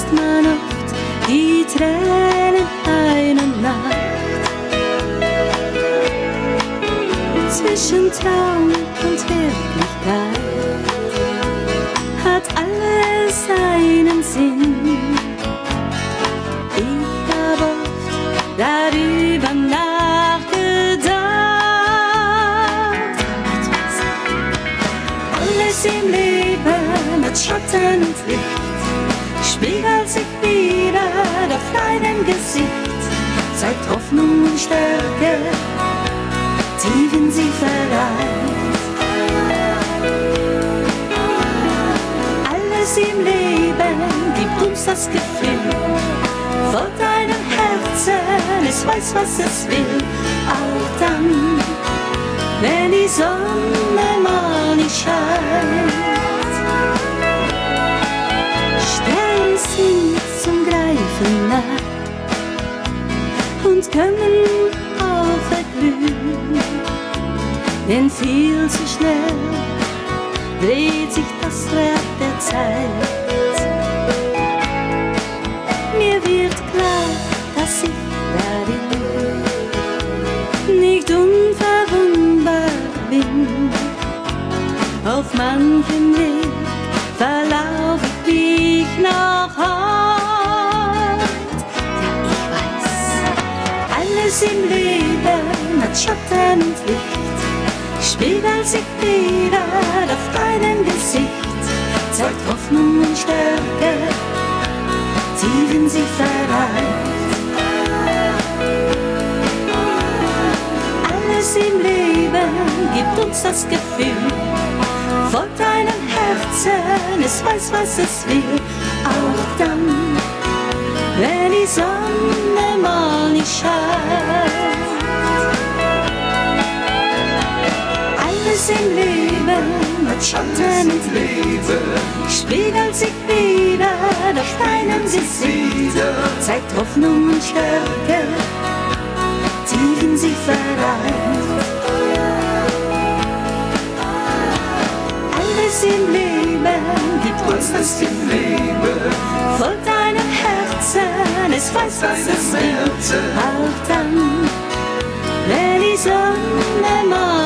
vergisst man oft die Tränen einer Nacht. Zwischen Traum und Wirklichkeit hat alles seinen Sinn. Ich hab oft darüber nachgedacht. Alles im Leben hat Schatten und Licht, spiegelt sich wieder auf deinem Gesicht, zeigt Hoffnung und Stärke, tief in sie vereint. Alles im Leben gibt uns das Gefühl, vor deinem Herzen, es weiß, was es will, auch dann, wenn die Sonne mal nicht scheint. Sterne sind zum Greifen nah und können auch verglühen, denn viel zu schnell dreht sich das Rad der Zeit. Mir wird klar, dass ich darin nicht unverwundbar bin. Auf manchem Weg verlauf ich noch heut. Ja, ich weiß, alles im Leben hat Schatten und Licht, spiegelt sich wieder auf deinem Gesicht, zeigt Hoffnung und Stärke, tief in sie vereint. Alles im Leben gibt uns das Gefühl, vor deinem Herzen, es weiß, was es will, auch dann, wenn die Sonne mal nicht scheint. Alles im Leben hat Schatten und Licht, spiegelt sich wieder auf deinem Gesicht, zeigt Hoffnung und Stärke, tief in sie vereint. Alles im Leben gibt uns das Gefühl, vor deinem Herzen, es weiß, was es will, auch dann, wenn die Sonne mal